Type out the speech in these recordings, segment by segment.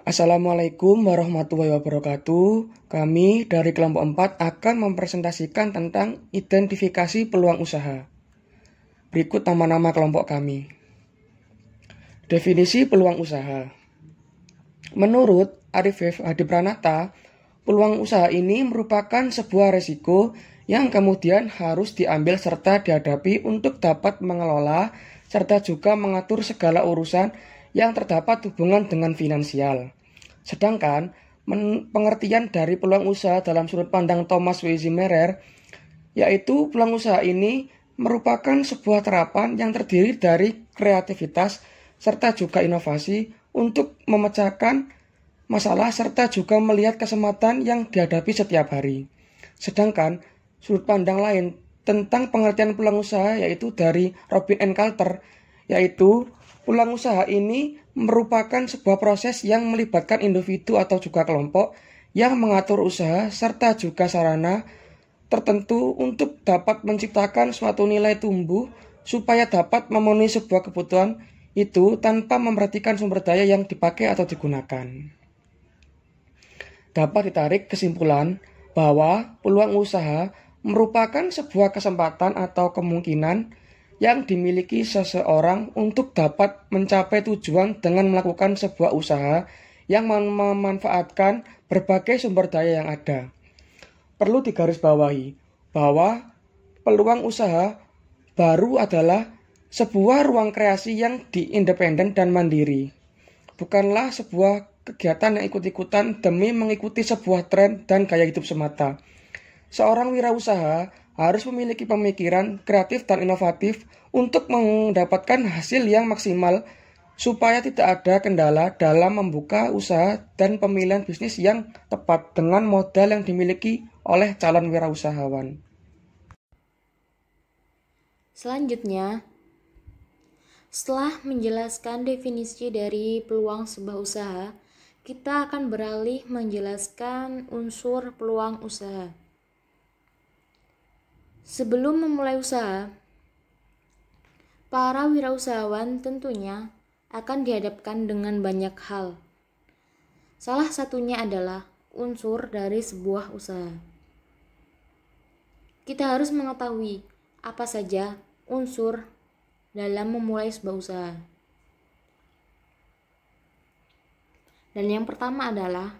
Assalamualaikum warahmatullahi wabarakatuh. Kami dari kelompok 4 akan mempresentasikan tentang identifikasi peluang usaha. Berikut nama-nama kelompok kami. Definisi peluang usaha. Menurut Arif Hadi Pranata, peluang usaha ini merupakan sebuah resiko yang kemudian harus diambil serta dihadapi untuk dapat mengelola serta juga mengatur segala urusan yang terdapat hubungan dengan finansial. Sedangkan pengertian dari peluang usaha dalam sudut pandang Thomas W. Zimmerer, yaitu peluang usaha ini merupakan sebuah terapan yang terdiri dari kreativitas serta juga inovasi untuk memecahkan masalah serta juga melihat kesempatan yang dihadapi setiap hari. Sedangkan sudut pandang lain tentang pengertian peluang usaha yaitu dari Robin N. Carter, yaitu peluang usaha ini merupakan sebuah proses yang melibatkan individu atau juga kelompok yang mengatur usaha serta juga sarana tertentu untuk dapat menciptakan suatu nilai tumbuh supaya dapat memenuhi sebuah kebutuhan itu tanpa memperhatikan sumber daya yang dipakai atau digunakan. Dapat ditarik kesimpulan bahwa peluang usaha merupakan sebuah kesempatan atau kemungkinan yang dimiliki seseorang untuk dapat mencapai tujuan dengan melakukan sebuah usaha yang memanfaatkan berbagai sumber daya yang ada. Perlu digarisbawahi bahwa peluang usaha baru adalah sebuah ruang kreasi yang independen dan mandiri. Bukanlah sebuah kegiatan yang ikut-ikutan demi mengikuti sebuah tren dan gaya hidup semata. Seorang wirausaha harus memiliki pemikiran kreatif dan inovatif untuk mendapatkan hasil yang maksimal supaya tidak ada kendala dalam membuka usaha dan pemilihan bisnis yang tepat dengan modal yang dimiliki oleh calon wirausahawan. Selanjutnya, setelah menjelaskan definisi dari peluang sebuah usaha, kita akan beralih menjelaskan unsur peluang usaha. Sebelum memulai usaha, para wirausahawan tentunya akan dihadapkan dengan banyak hal. Salah satunya adalah unsur dari sebuah usaha. Kita harus mengetahui apa saja unsur dalam memulai sebuah usaha. Dan yang pertama adalah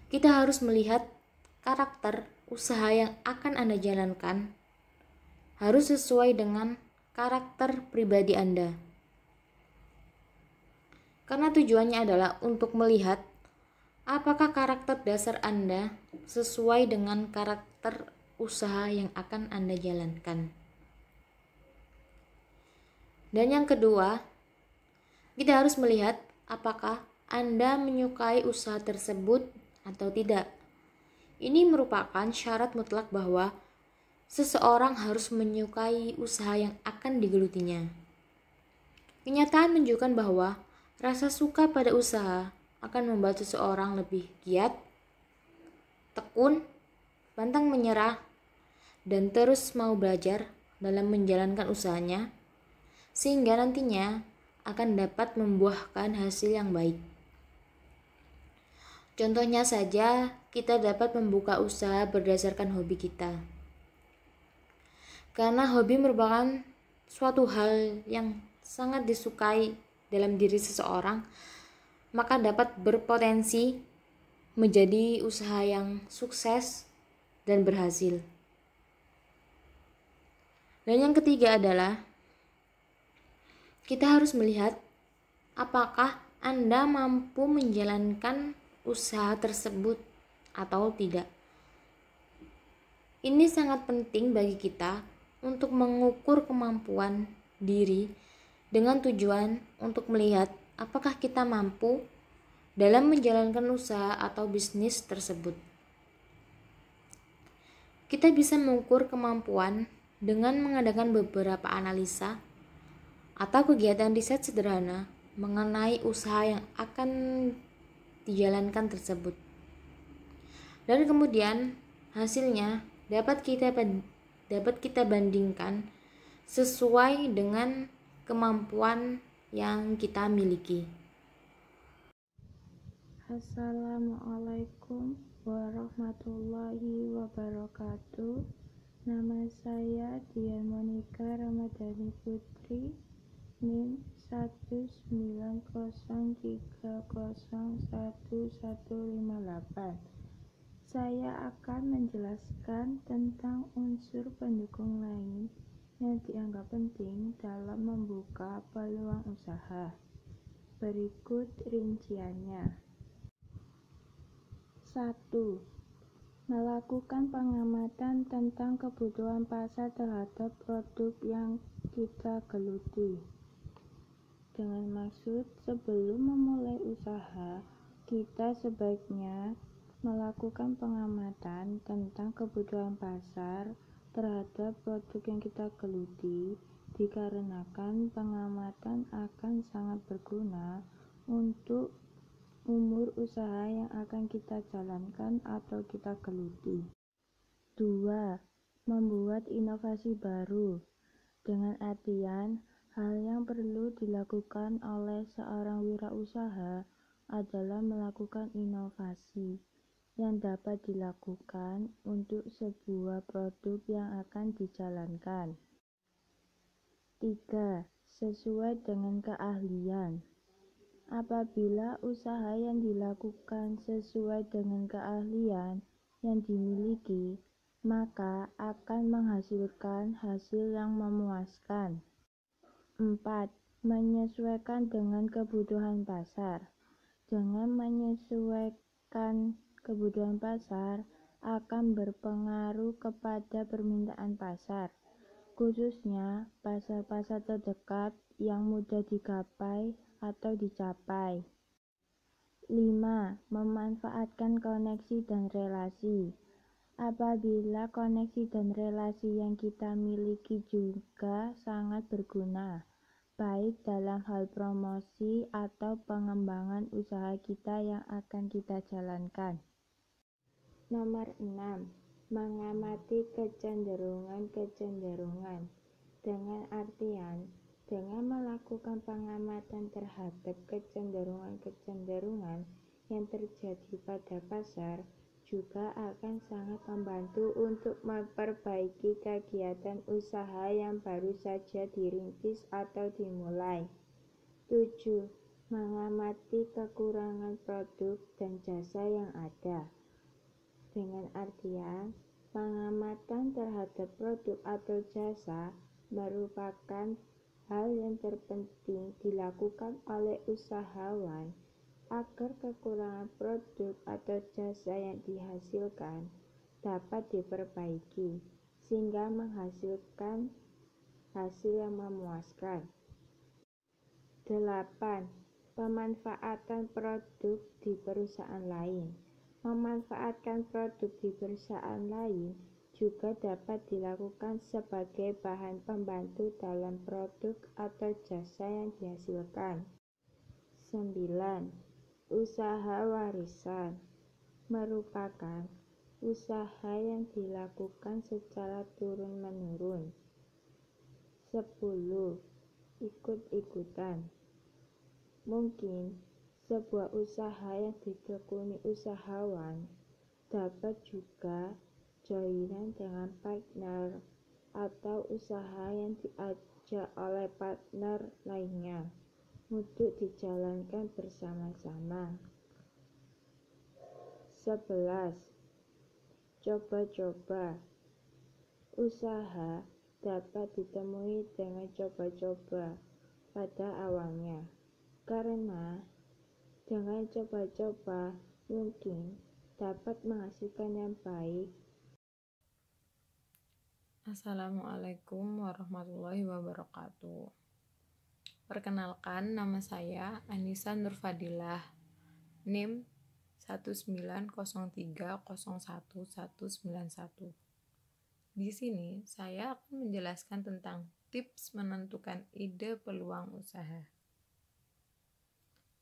kita harus melihat karakter usaha yang akan Anda jalankan harus sesuai dengan karakter pribadi Anda. Karena tujuannya adalah untuk melihat apakah karakter dasar Anda sesuai dengan karakter usaha yang akan Anda jalankan. Dan yang kedua, kita harus melihat apakah Anda menyukai usaha tersebut atau tidak. Ini merupakan syarat mutlak bahwa seseorang harus menyukai usaha yang akan digelutinya. Kenyataan menunjukkan bahwa rasa suka pada usaha akan membuat seseorang lebih giat, tekun, pantang menyerah, dan terus mau belajar dalam menjalankan usahanya, sehingga nantinya akan dapat membuahkan hasil yang baik. Contohnya saja, kita dapat membuka usaha berdasarkan hobi kita. Karena hobi merupakan suatu hal yang sangat disukai dalam diri seseorang, maka dapat berpotensi menjadi usaha yang sukses dan berhasil. Dan yang ketiga adalah kita harus melihat apakah Anda mampu menjalankan usaha tersebut atau tidak. Ini sangat penting bagi kita untuk mengukur kemampuan diri dengan tujuan untuk melihat apakah kita mampu dalam menjalankan usaha atau bisnis tersebut. Kita bisa mengukur kemampuan dengan mengadakan beberapa analisa atau kegiatan riset sederhana mengenai usaha yang akan dijalankan tersebut. Dan kemudian hasilnya dapat kita bandingkan sesuai dengan kemampuan yang kita miliki. Assalamualaikum warahmatullahi wabarakatuh. Nama saya Dian Monika Ramadhani Putri, NIM 190301158. Saya akan menjelaskan tentang unsur pendukung lain yang dianggap penting dalam membuka peluang usaha. Berikut rinciannya. 1. Melakukan pengamatan tentang kebutuhan pasar terhadap produk yang kita geluti. Dengan maksud, sebelum memulai usaha, kita sebaiknya melakukan pengamatan tentang kebutuhan pasar terhadap produk yang kita geluti, dikarenakan pengamatan akan sangat berguna untuk umur usaha yang akan kita jalankan atau kita geluti. 2. Membuat inovasi baru. Dengan artian, hal yang perlu dilakukan oleh seorang wirausaha adalah melakukan inovasi yang dapat dilakukan untuk sebuah produk yang akan dijalankan. 3. Sesuai dengan keahlian. Apabila usaha yang dilakukan sesuai dengan keahlian yang dimiliki, maka akan menghasilkan hasil yang memuaskan. 4. Menyesuaikan dengan kebutuhan pasar. Dengan menyesuaikan kebutuhan pasar akan berpengaruh kepada permintaan pasar, khususnya pasar-pasar terdekat yang mudah digapai atau dicapai. 5. Memanfaatkan koneksi dan relasi. Apabila koneksi dan relasi yang kita miliki juga sangat berguna, baik dalam hal promosi atau pengembangan usaha kita yang akan kita jalankan. Nomor 6. Mengamati kecenderungan-kecenderungan. Dengan artian, dengan melakukan pengamatan terhadap kecenderungan-kecenderungan yang terjadi pada pasar, juga akan sangat membantu untuk memperbaiki kegiatan usaha yang baru saja dirintis atau dimulai. 7. Mengamati kekurangan produk dan jasa yang ada. Dengan artian, pengamatan terhadap produk atau jasa merupakan hal yang terpenting dilakukan oleh usahawan agar kekurangan produk atau jasa yang dihasilkan dapat diperbaiki sehingga menghasilkan hasil yang memuaskan. 8. Pemanfaatan produk di perusahaan lain. Memanfaatkan produk di perusahaan lain juga dapat dilakukan sebagai bahan pembantu dalam produk atau jasa yang dihasilkan. 9. Usaha warisan merupakan usaha yang dilakukan secara turun-menurun. 10. Ikut-ikutan. Mungkin sebuah usaha yang ditekuni usahawan dapat juga joinan dengan partner atau usaha yang diajak oleh partner lainnya untuk dijalankan bersama-sama. 11. Coba-coba. Usaha dapat ditemui dengan coba-coba pada awalnya, karena dengan coba-coba mungkin dapat menghasilkan yang baik. Assalamualaikum warahmatullahi wabarakatuh. Perkenalkan, nama saya Anissa Nurfadilah, NIM 190301191. Di sini saya akan menjelaskan tentang tips menentukan ide peluang usaha.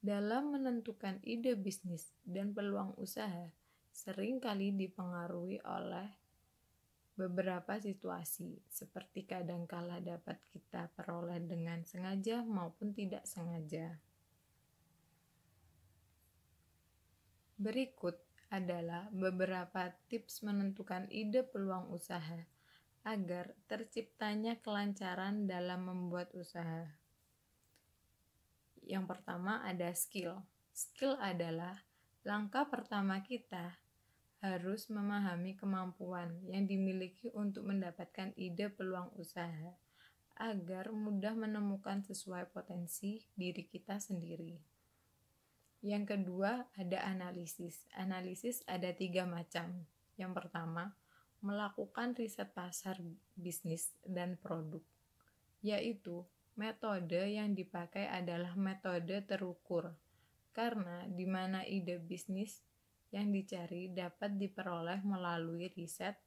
Dalam menentukan ide bisnis dan peluang usaha, seringkali dipengaruhi oleh beberapa situasi, seperti kadangkala dapat kita peroleh dengan sengaja maupun tidak sengaja. Berikut adalah beberapa tips menentukan ide peluang usaha agar terciptanya kelancaran dalam membuat usaha. Yang pertama ada skill. Skill adalah langkah pertama kita harus memahami kemampuan yang dimiliki untuk mendapatkan ide peluang usaha agar mudah menemukan sesuai potensi diri kita sendiri. Yang kedua ada analisis. Analisis ada 3 macam. Yang pertama, melakukan riset pasar bisnis dan produk, yaitu metode yang dipakai adalah metode terukur, karena di mana ide bisnis yang dicari dapat diperoleh melalui riset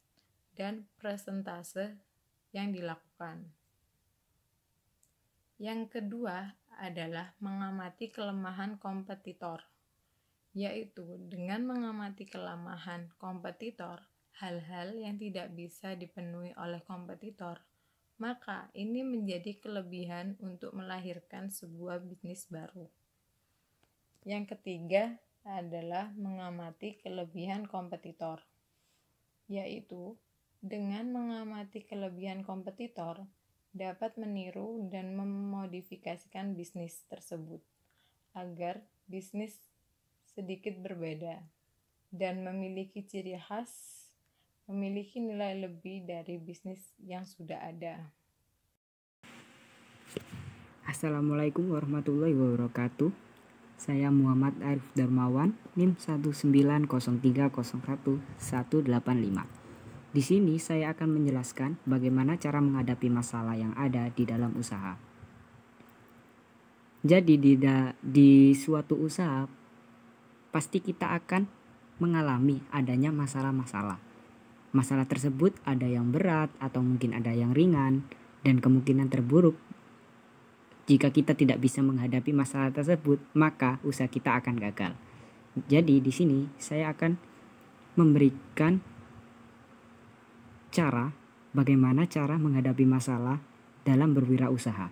dan presentase yang dilakukan. Yang kedua adalah mengamati kelemahan kompetitor, yaitu dengan mengamati kelemahan kompetitor, hal-hal yang tidak bisa dipenuhi oleh kompetitor, maka ini menjadi kelebihan untuk melahirkan sebuah bisnis baru. Yang ketiga adalah mengamati kelebihan kompetitor, yaitu dengan mengamati kelebihan kompetitor dapat meniru dan memodifikasikan bisnis tersebut agar bisnis sedikit berbeda dan memiliki ciri khas, memiliki nilai lebih dari bisnis yang sudah ada. Assalamualaikum warahmatullahi wabarakatuh. Saya Muhammad Arif Darmawan, NIM 190301185. Di sini saya akan menjelaskan bagaimana cara menghadapi masalah yang ada di dalam usaha. Jadi di suatu usaha pasti kita akan mengalami adanya masalah-masalah. Masalah tersebut ada yang berat atau mungkin ada yang ringan, dan kemungkinan terburuk jika kita tidak bisa menghadapi masalah tersebut, maka usaha kita akan gagal. Jadi di sini saya akan memberikan bagaimana cara menghadapi masalah dalam berwirausaha.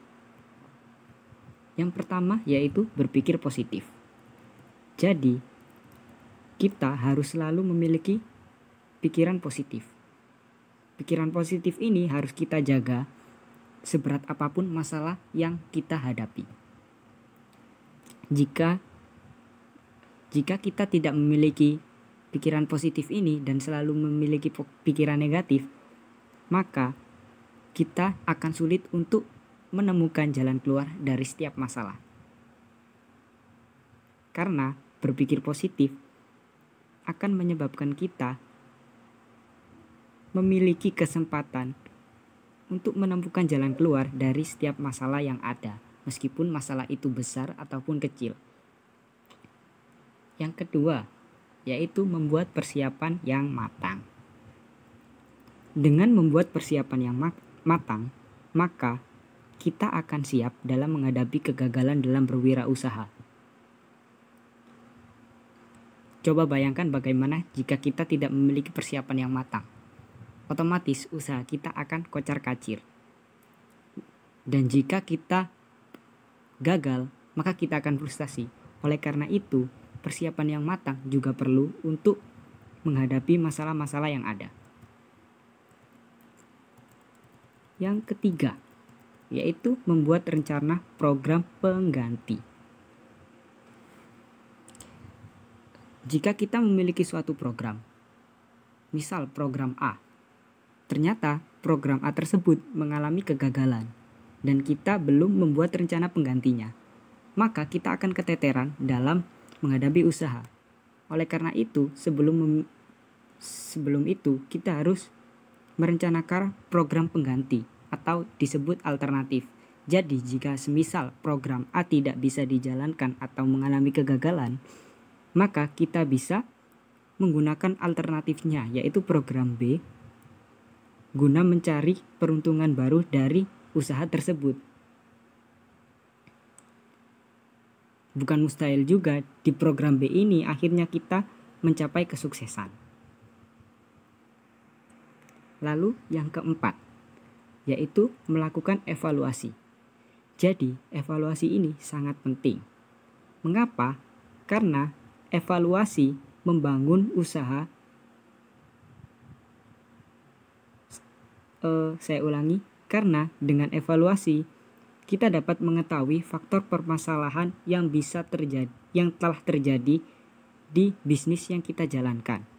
Yang pertama yaitu berpikir positif. Jadi kita harus selalu memiliki pikiran positif. Pikiran positif ini harus kita jaga seberat apapun masalah yang kita hadapi. Jika kita tidak memiliki pikiran positif ini dan selalu memiliki pikiran negatif, maka kita akan sulit untuk menemukan jalan keluar dari setiap masalah. Karena berpikir positif akan menyebabkan kita memiliki kesempatan untuk menemukan jalan keluar dari setiap masalah yang ada, meskipun masalah itu besar ataupun kecil. Yang kedua, yaitu membuat persiapan yang matang. Dengan membuat persiapan yang matang, maka kita akan siap dalam menghadapi kegagalan dalam berwirausaha. Coba bayangkan bagaimana jika kita tidak memiliki persiapan yang matang. Otomatis usaha kita akan kocar-kacir. Dan jika kita gagal, maka kita akan frustasi. Oleh karena itu, persiapan yang matang juga perlu untuk menghadapi masalah-masalah yang ada. Yang ketiga, yaitu membuat rencana program pengganti. Jika kita memiliki suatu program, misal program A, ternyata program A tersebut mengalami kegagalan dan kita belum membuat rencana penggantinya, maka kita akan keteteran dalam menghadapi usaha. Oleh karena itu, sebelum itu kita harus merencanakan program pengganti atau disebut alternatif. Jadi jika semisal program A tidak bisa dijalankan atau mengalami kegagalan, maka kita bisa menggunakan alternatifnya, yaitu program B, guna mencari peruntungan baru dari usaha tersebut. Bukan mustahil juga di program B ini akhirnya kita mencapai kesuksesan. Lalu yang keempat, yaitu melakukan evaluasi. Jadi, evaluasi ini sangat penting. Mengapa? Karena evaluasi membangun usaha. Karena dengan evaluasi kita dapat mengetahui faktor permasalahan yang telah terjadi di bisnis yang kita jalankan.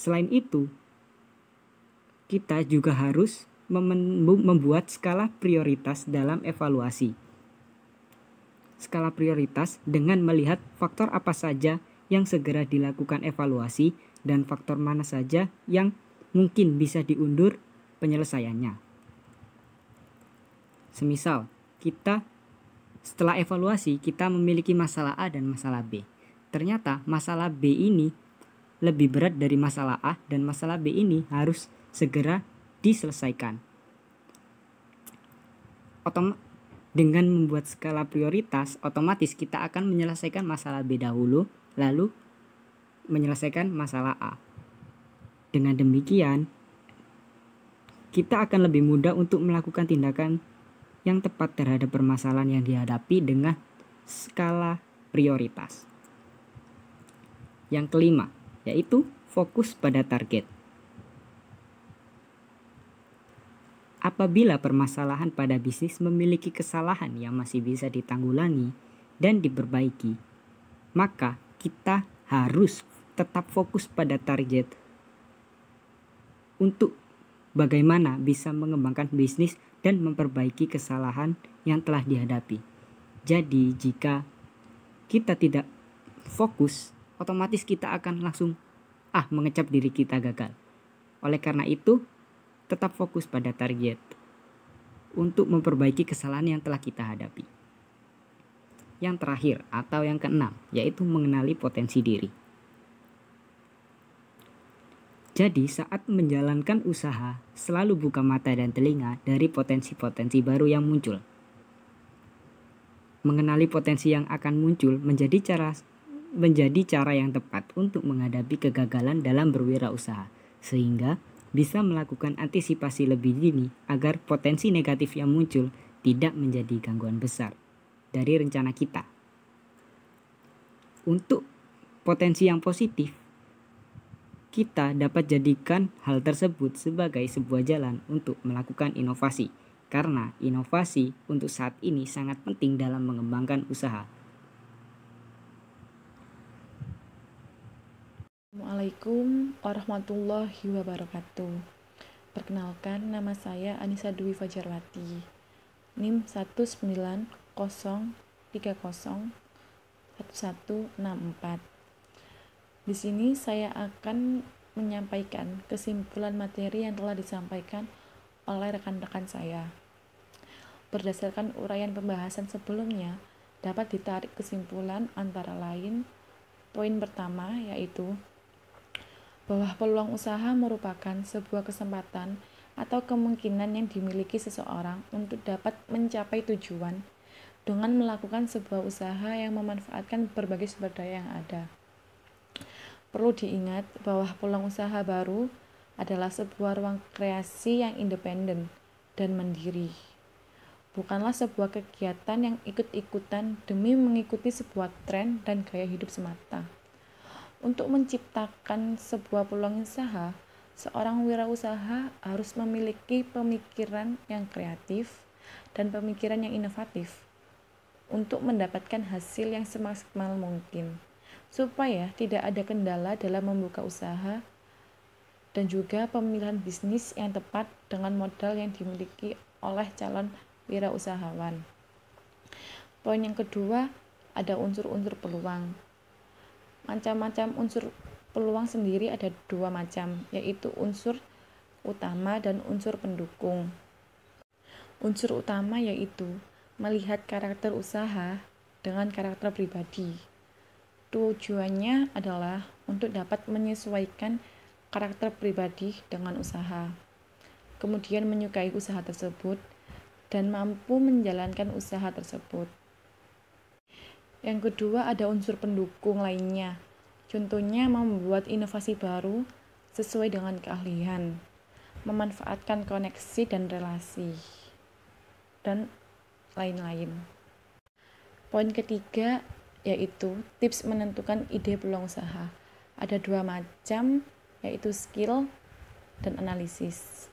Selain itu, kita juga harus membuat skala prioritas dalam evaluasi. Skala prioritas dengan melihat faktor apa saja yang segera dilakukan evaluasi dan faktor mana saja yang mungkin bisa diundur penyelesaiannya. Semisal, setelah evaluasi kita memiliki masalah A dan masalah B. Ternyata masalah B ini lebih berat dari masalah A dan masalah B ini harus segera diselesaikan. Dengan membuat skala prioritas, otomatis kita akan menyelesaikan masalah B dahulu, lalu menyelesaikan masalah A. Dengan demikian, kita akan lebih mudah untuk melakukan tindakan yang tepat terhadap permasalahan yang dihadapi dengan skala prioritas. Yang kelima, yaitu fokus pada target. Apabila permasalahan pada bisnis memiliki kesalahan yang masih bisa ditanggulangi dan diperbaiki, maka kita harus tetap fokus pada target untuk bagaimana bisa mengembangkan bisnis dan memperbaiki kesalahan yang telah dihadapi. Jadi jika kita tidak fokus, otomatis kita akan langsung mengecap diri kita gagal. Oleh karena itu, tetap fokus pada target untuk memperbaiki kesalahan yang telah kita hadapi. Yang terakhir atau yang keenam, yaitu mengenali potensi diri. Jadi saat menjalankan usaha, selalu buka mata dan telinga dari potensi-potensi baru yang muncul. Mengenali potensi yang akan muncul menjadi cara yang tepat untuk menghadapi kegagalan dalam berwirausaha, sehingga bisa melakukan antisipasi lebih dini agar potensi negatif yang muncul tidak menjadi gangguan besar dari rencana kita. Untuk potensi yang positif, kita dapat jadikan hal tersebut sebagai sebuah jalan untuk melakukan inovasi, karena inovasi untuk saat ini sangat penting dalam mengembangkan usaha. Assalamualaikum warahmatullahi wabarakatuh. Perkenalkan, nama saya Anissa Dwi Fajarwati, NIM 190301164. Di sini saya akan menyampaikan kesimpulan materi yang telah disampaikan oleh rekan-rekan saya. Berdasarkan uraian pembahasan sebelumnya, dapat ditarik kesimpulan antara lain poin pertama, yaitu bahwa peluang usaha merupakan sebuah kesempatan atau kemungkinan yang dimiliki seseorang untuk dapat mencapai tujuan dengan melakukan sebuah usaha yang memanfaatkan berbagai sumber daya yang ada. Perlu diingat bahwa peluang usaha baru adalah sebuah ruang kreasi yang independen dan mandiri. Bukanlah sebuah kegiatan yang ikut-ikutan demi mengikuti sebuah tren dan gaya hidup semata. Untuk menciptakan sebuah peluang usaha, seorang wirausaha harus memiliki pemikiran yang kreatif dan pemikiran yang inovatif untuk mendapatkan hasil yang semaksimal mungkin, supaya tidak ada kendala dalam membuka usaha dan juga pemilihan bisnis yang tepat dengan modal yang dimiliki oleh calon wirausahawan. Poin yang kedua, ada unsur-unsur peluang. Macam-macam unsur peluang sendiri ada dua macam, yaitu unsur utama dan unsur pendukung. Unsur utama yaitu melihat karakter usaha dengan karakter pribadi. Tujuannya adalah untuk dapat menyesuaikan karakter pribadi dengan usaha, kemudian menyukai usaha tersebut dan mampu menjalankan usaha tersebut. Yang kedua, ada unsur pendukung lainnya. Contohnya membuat inovasi baru sesuai dengan keahlian, memanfaatkan koneksi dan relasi, dan lain-lain. Poin ketiga yaitu tips menentukan ide peluang usaha. Ada 2 macam, yaitu skill dan analisis.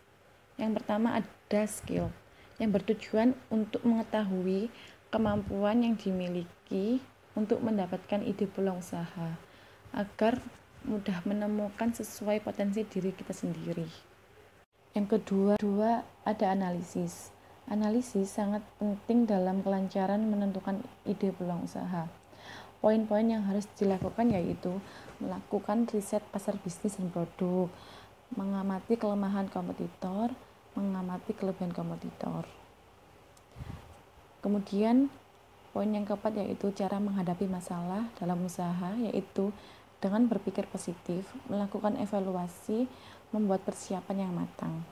Yang pertama ada skill, yang bertujuan untuk mengetahui kemampuan yang dimiliki untuk mendapatkan ide peluang usaha, agar mudah menemukan sesuai potensi diri kita sendiri. Yang kedua ada analisis. Analisis sangat penting dalam kelancaran menentukan ide peluang usaha. Poin-poin yang harus dilakukan yaitu melakukan riset pasar bisnis dan produk, mengamati kelemahan kompetitor, mengamati kelebihan kompetitor. Kemudian poin yang keempat yaitu cara menghadapi masalah dalam usaha, yaitu dengan berpikir positif, melakukan evaluasi, membuat persiapan yang matang.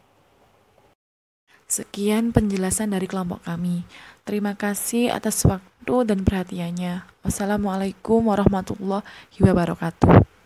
Sekian penjelasan dari kelompok kami. Terima kasih atas waktu dan perhatiannya. Wassalamualaikum warahmatullahi wabarakatuh.